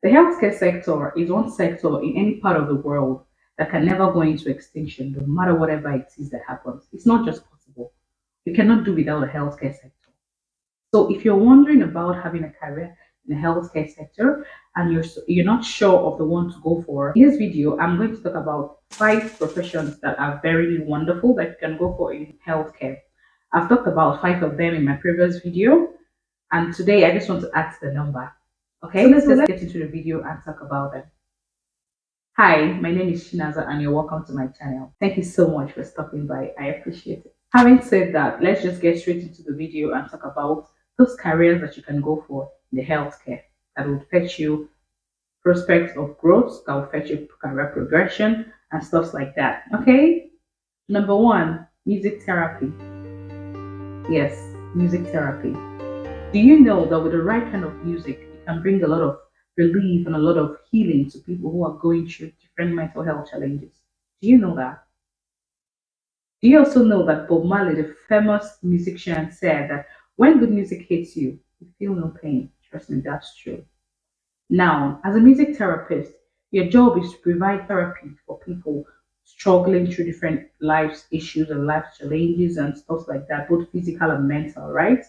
The healthcare sector is one sector in any part of the world that can never go into extinction, no matter whatever it is that happens. It's not just possible. You cannot do without the healthcare sector. So if you're wondering about having a career in the healthcare sector and you're not sure of the one to go for, in this video, I'm going to talk about 5 professions that are very wonderful that you can go for in healthcare. I've talked about 5 of them in my previous video, and today I just want to add the number. Okay, so let's get into the video and talk about them. Hi, my name is Shinaza and you're welcome to my channel. Thank you so much for stopping by. I appreciate it. Having said that, let's just get straight into the video and talk about those careers that you can go for in the healthcare that will fetch you prospects of growth, that will fetch you career progression and stuff like that. Okay? Number 1, music therapy. Yes, music therapy. Do you know that with the right kind of music, it can bring a lot of relief and a lot of healing to people who are going through different mental health challenges? Do you know that? Do you also know that Bob Marley, the famous musician, said that when good music hits you, you feel no pain? Trust me, that's true. Now, as a music therapist, your job is to provide therapy for people struggling through different life issues and life challenges and stuff like that, both physical and mental, right?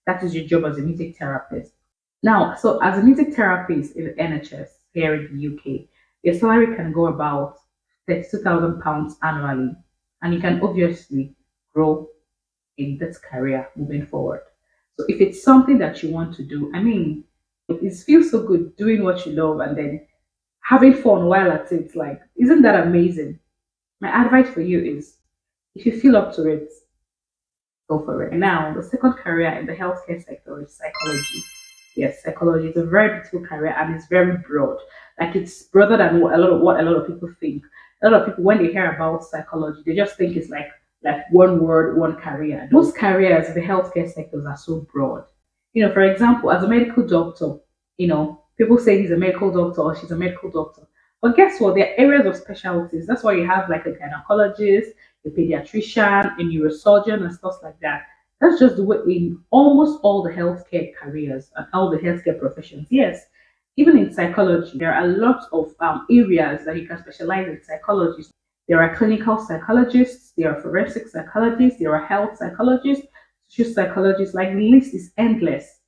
That is your job as a music therapist. Now, so as a music therapist in the NHS here in the UK, your salary can go about £32,000 annually, and you can obviously grow in this career moving forward. So if it's something that you want to do, I mean, it feels so good doing what you love and then having fun while at it. Like, isn't that amazing? My advice for you is if you feel up to it, go for it. Now, the second career in the healthcare sector is psychology. Yes, psychology is a very beautiful career and it's very broad. Like it's broader than what a lot of people think. A lot of people, when they hear about psychology, they just think it's like one word, one career. Those careers in the healthcare sectors are so broad. You know, for example, as a medical doctor, people say he's a medical doctor or she's a medical doctor. But guess what? There are areas of specialties. That's why you have like a gynecologist, a pediatrician, a neurosurgeon, and stuff like that. That's just the way in almost all the healthcare careers and all the healthcare professions. Yes, even in psychology, there are a lot of areas that you can specialize in psychology. There are clinical psychologists, there are forensic psychologists, there are health psychologists, social psychologists. Like the list is endless.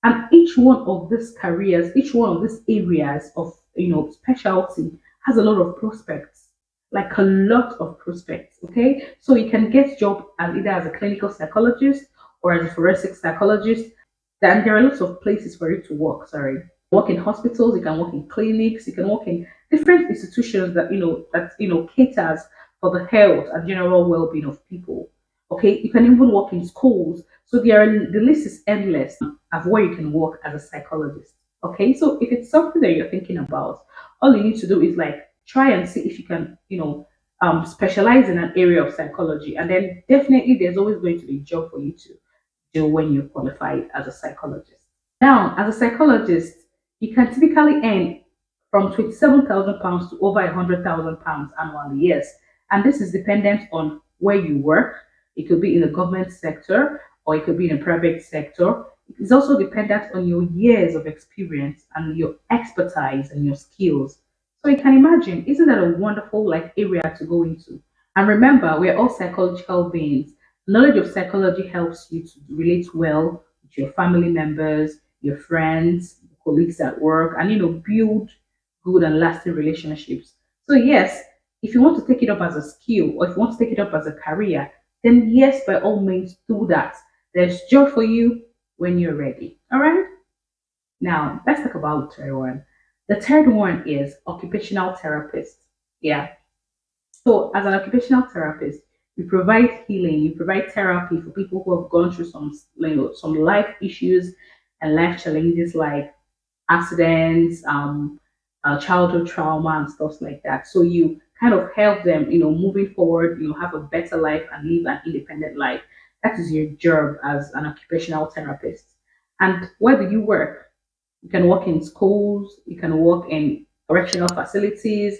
And each one of these careers, each one of these areas of specialty has a lot of prospects, like a lot of prospects. Okay, so you can get job as either as a clinical psychologist or as a forensic psychologist. Then there are lots of places for you to work. Sorry, work in hospitals, you can work in clinics, you can work in different institutions that caters for the health and general well-being of people. Okay, you can even work in schools. So the list is endless of where you can work as a psychologist. Okay, so if it's something that you're thinking about, all you need to do is like try and see if you can, specialize in an area of psychology, and then definitely there's always going to be a job for you to do when you're qualified as a psychologist. Now, as a psychologist, you can typically earn from £27,000 to over £100,000 annually. Yes, and this is dependent on where you work. It could be in the government sector or it could be in the private sector. It's also dependent on your years of experience and your expertise and your skills. So you can imagine, isn't that a wonderful area to go into? And remember, we're all psychological beings. Knowledge of psychology helps you to relate well with your family members, your friends, colleagues at work, and build good and lasting relationships. So yes, if you want to take it up as a skill or if you want to take it up as a career, then yes, by all means do that. There's job for you when you're ready. All right. Now let's talk about the third one. The third one is occupational therapist. Yeah. So as an occupational therapist, you provide healing, you provide therapy for people who have gone through some life issues and life challenges like accidents, childhood trauma and stuff like that. So you kind of help them, moving forward, have a better life and live an independent life. That is your job as an occupational therapist. And where do you work? You can work in schools, you can work in correctional facilities,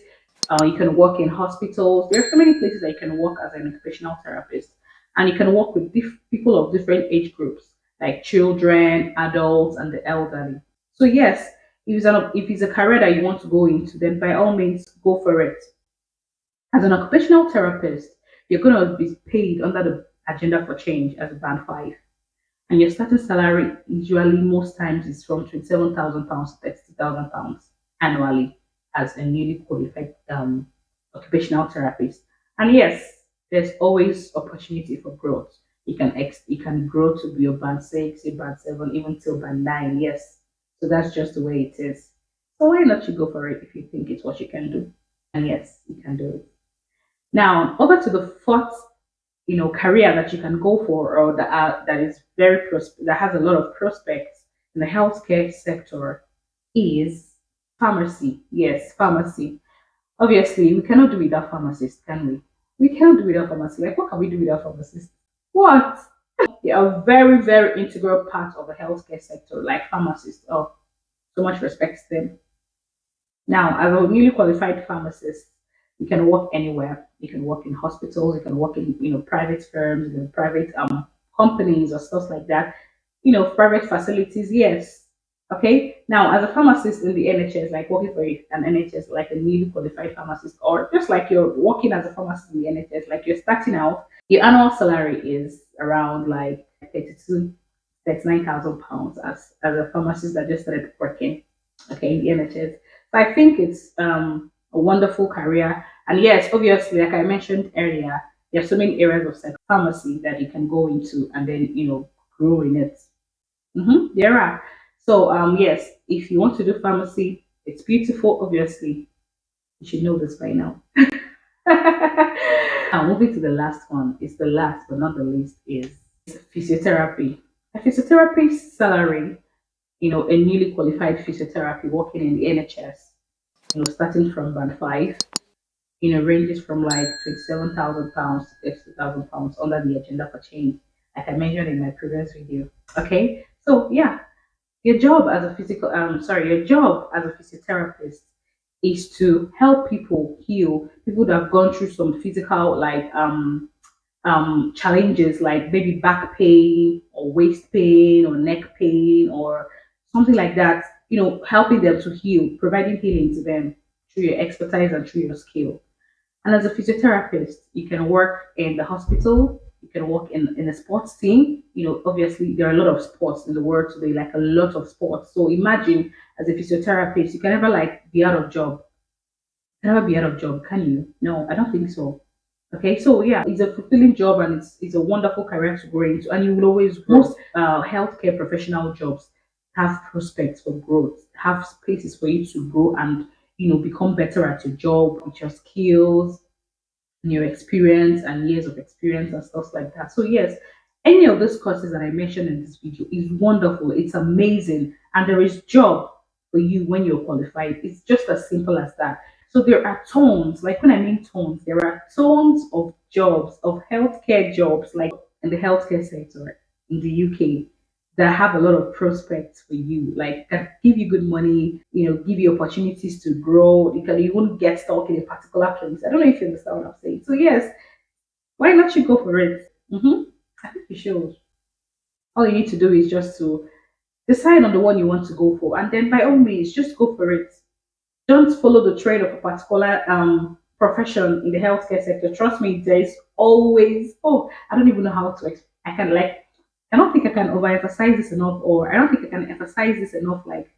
you can work in hospitals. There are so many places that you can work as an occupational therapist. And you can work with people of different age groups, like children, adults, and the elderly. So yes, If it's a career that you want to go into, then by all means go for it. As an occupational therapist, you're going to be paid under the agenda for change as a band five, and your starting salary usually most times is from £27,000 to £32,000 annually as a newly qualified occupational therapist. And yes, there's always opportunity for growth. You can grow to be a band six, a band seven, even till band nine. Yes, so that's just the way it is. So why not you go for it if you think it's what you can do? And yes, you can do it. Now, over to the fourth, career that you can go for, or that is that has a lot of prospects in the healthcare sector, is pharmacy. Yes, pharmacy. Obviously, we cannot do without pharmacists, can we? We cannot do without pharmacy. Like, what can we do without pharmacists? What? They are a very, very integral part of the healthcare sector, like pharmacists. Oh, so much respect to them. Now, as a newly qualified pharmacist, you can work anywhere. You can work in hospitals. You can work in private firms, private companies or stuff like that. Private facilities. Yes. Okay. Now, as a pharmacist in the NHS, like working for an NHS, like a newly qualified pharmacist, or just like you're working as a pharmacist in the NHS, like you're starting out, your annual salary is around like 32, 39,000 pounds as a pharmacist that just started working. Okay, in the NHS. So I think it's a wonderful career. And yes, obviously, like I mentioned earlier, there are so many areas of pharmacy that you can go into and then, grow in it. There are. So, yes, if you want to do pharmacy, it's beautiful, obviously. You should know this by now. Now, moving to the last one. It's the last, but not the least, is physiotherapy. A physiotherapist's salary, a newly qualified physiotherapy working in the NHS, starting from band five, ranges from like £27,000 to £30,000 under the agenda for change, like I mentioned in my previous video. Okay, so yeah, your job as a physiotherapist is to help people heal, people that have gone through some physical like challenges like maybe back pain or waist pain or neck pain or something like that, helping them to heal, providing healing to them through your expertise and through your skill. And as a physiotherapist, you can work in the hospital, you can work in a sports team. Obviously, there are a lot of sports in the world today, like a lot of sports. So imagine as a physiotherapist, you can never like be out of job. You can never be out of job, can you? No, I don't think so. Okay, so yeah, it's a fulfilling job and it's a wonderful career to grow into, and you will always grow. Most healthcare professional jobs have prospects for growth, have spaces for you to grow and become better at your job with your skills and your experience and years of experience and stuff like that. So yes, any of those courses that I mentioned in this video is wonderful. It's amazing, and there is job for you when you're qualified. It's just as simple as that. So there are tons, like when I mean tons, there are tons of jobs, of healthcare jobs, like in the healthcare sector in the UK that have a lot of prospects for you, like that give you good money, give you opportunities to grow. You won't get stuck in a particular place. I don't know if you understand what I'm saying. So yes, why not you go for it? I think you should. All you need to do is just to decide on the one you want to go for, and then by all means, just go for it. Don't follow the trend of a particular profession in the healthcare sector. Trust me, there is always, oh, I don't even know how to I can like I don't think I can overemphasize this enough, or I don't think I can emphasize this enough. Like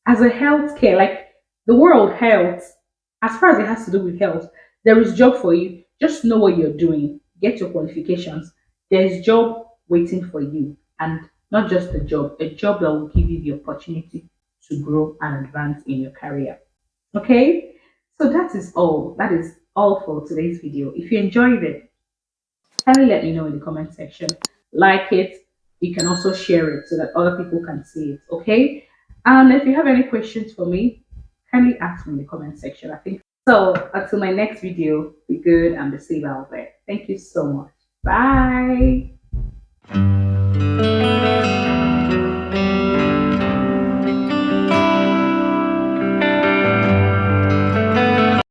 as a healthcare, like the world health, as far as it has to do with health, there is job for you. Just know what you're doing. Get your qualifications. There's job waiting for you, and not just a job that will give you the opportunity to grow and advance in your career. Okay, so that is all. That is all for today's video. If you enjoyed it, kindly let me know in the comment section. Like it. You can also share it so that other people can see it. Okay, and if you have any questions for me, kindly ask me in the comment section. I think so. Until my next video, be good and be safe out there. Thank you so much. Bye.